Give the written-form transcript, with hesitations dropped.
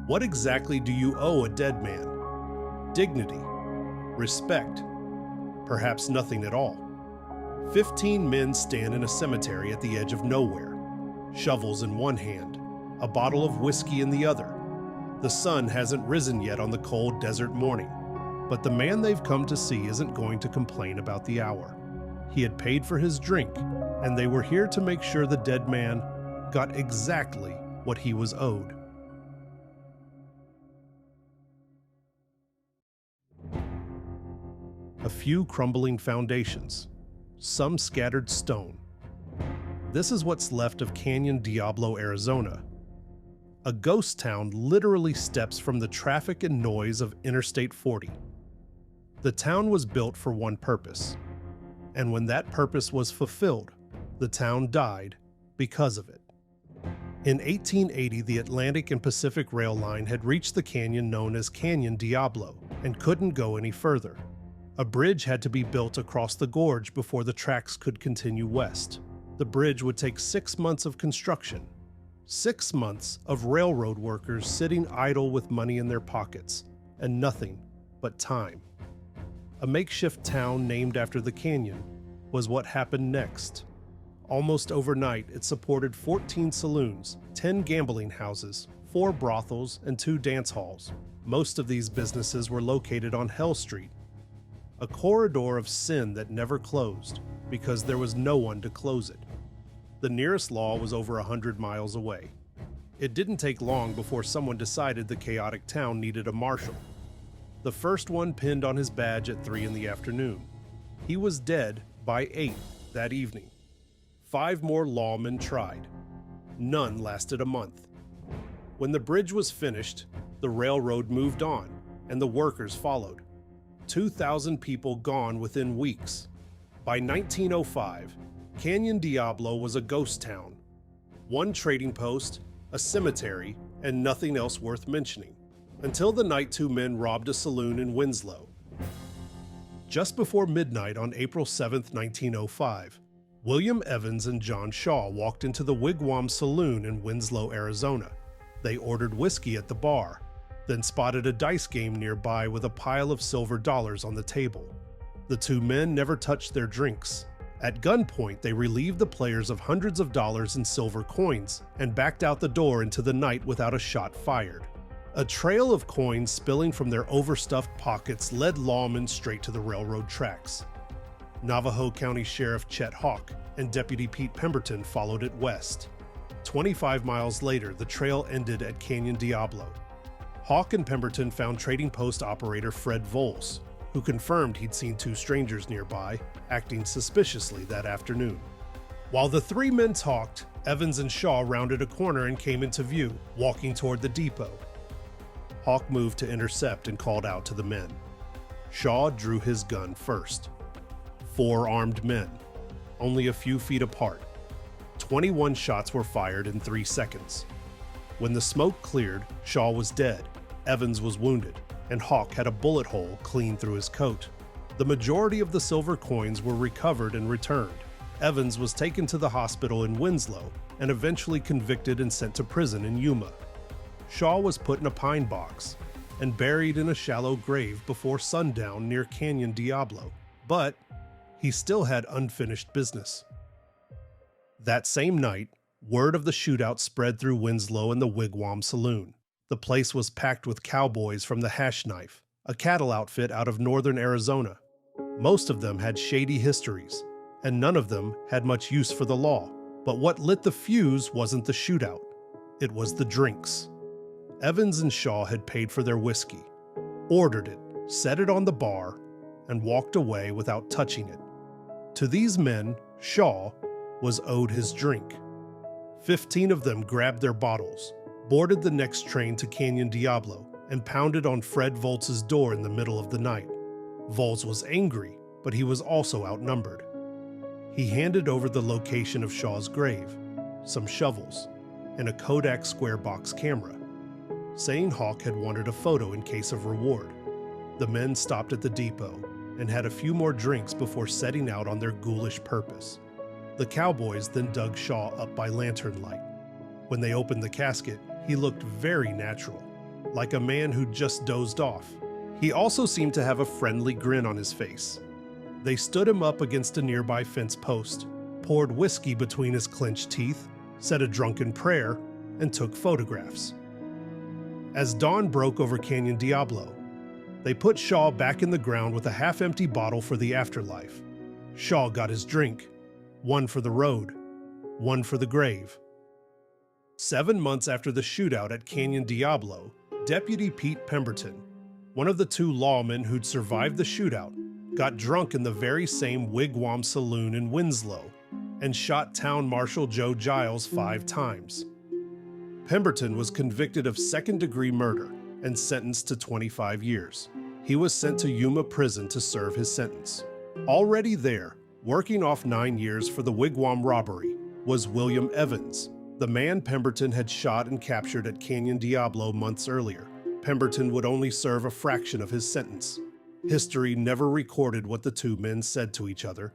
What exactly do you owe a dead man? Dignity? Respect? Perhaps nothing at all. 15 men stand in a cemetery at the edge of nowhere, shovels in one hand, a bottle of whiskey in the other. The sun hasn't risen yet on the cold desert morning, but the man they've come to see isn't going to complain about the hour. He had paid for his drink, and they were here to make sure the dead man got exactly what he was owed. A few crumbling foundations, some scattered stone. This is what's left of Canyon Diablo, Arizona. A ghost town literally steps from the traffic and noise of Interstate 40. The town was built for one purpose, and when that purpose was fulfilled, the town died because of it. In 1880, the Atlantic and Pacific Rail Line had reached the canyon known as Canyon Diablo and couldn't go any further. A bridge had to be built across the gorge before the tracks could continue west. The bridge would take 6 months of construction, 6 months of railroad workers sitting idle with money in their pockets, and nothing but time. A makeshift town named after the canyon was what happened next. Almost overnight, it supported 14 saloons, 10 gambling houses, 4 brothels, and 2 dance halls. Most of these businesses were located on Hell Street, a corridor of sin that never closed because there was no one to close it. The nearest law was over 100 miles away. It didn't take long before someone decided the chaotic town needed a marshal. The first one pinned on his badge at 3 in the afternoon. He was dead by 8 that evening. 5 more lawmen tried. None lasted a month. When the bridge was finished, the railroad moved on, and the workers followed. 2,000 people gone within weeks. By 1905, Canyon Diablo was a ghost town. 1 trading post, a cemetery, and nothing else worth mentioning. Until the night 2 men robbed a saloon in Winslow. Just before midnight on April 7, 1905, William Evans and John Shaw walked into the Wigwam Saloon in Winslow, Arizona. They ordered whiskey at the bar, then spotted a dice game nearby with a pile of silver dollars on the table. The 2 men never touched their drinks. At gunpoint, they relieved the players of hundreds of dollars in silver coins and backed out the door into the night without a shot fired. A trail of coins spilling from their overstuffed pockets led lawmen straight to the railroad tracks. Navajo County Sheriff Chet Hawk and Deputy Pete Pemberton followed it west. 25 miles later, the trail ended at Canyon Diablo. Hawk and Pemberton found trading post operator Fred Voles, who confirmed he'd seen 2 strangers nearby, acting suspiciously that afternoon. While the 3 men talked, Evans and Shaw rounded a corner and came into view, walking toward the depot. Hawk moved to intercept and called out to the men. Shaw drew his gun first. 4 armed men, only a few feet apart. 21 shots were fired in 3 seconds. When the smoke cleared, Shaw was dead, Evans was wounded, and Hawk had a bullet hole clean through his coat. The majority of the silver coins were recovered and returned. Evans was taken to the hospital in Winslow and eventually convicted and sent to prison in Yuma. Shaw was put in a pine box and buried in a shallow grave before sundown near Canyon Diablo, but he still had unfinished business. That same night, word of the shootout spread through Winslow and the Wigwam Saloon. The place was packed with cowboys from the Hash Knife, a cattle outfit out of northern Arizona. Most of them had shady histories, and none of them had much use for the law. But what lit the fuse wasn't the shootout. It was the drinks. Evans and Shaw had paid for their whiskey, ordered it, set it on the bar, and walked away without touching it. To these men, Shaw was owed his drink. 15 of them grabbed their bottles, boarded the next train to Canyon Diablo, and pounded on Fred Volz's door in the middle of the night. Volz was angry, but he was also outnumbered. He handed over the location of Shaw's grave, some shovels, and a Kodak square box camera, saying Hawk had wanted a photo in case of reward. The men stopped at the depot and had a few more drinks before setting out on their ghoulish purpose. The cowboys then dug Shaw up by lantern light. When they opened the casket, he looked very natural. like a man who'd just dozed off. He also seemed to have a friendly grin on his face. They stood him up against a nearby fence post, poured whiskey between his clenched teeth, said a drunken prayer, and took photographs. As dawn broke over Canyon Diablo, they put Shaw back in the ground with a half-empty bottle for the afterlife. Shaw got his drink, one for the road, one for the grave. 7 months after the shootout at Canyon Diablo, Deputy Pete Pemberton, one of the 2 lawmen who'd survived the shootout, got drunk in the very same Wigwam Saloon in Winslow and shot Town Marshal Joe Giles 5 times. Pemberton was convicted of second-degree murder and sentenced to 25 years. He was sent to Yuma Prison to serve his sentence. Already there, working off 9 years for the Wigwam robbery, was William Evans, the man Pemberton had shot and captured at Canyon Diablo months earlier. Pemberton would only serve a fraction of his sentence. History never recorded what the 2 men said to each other,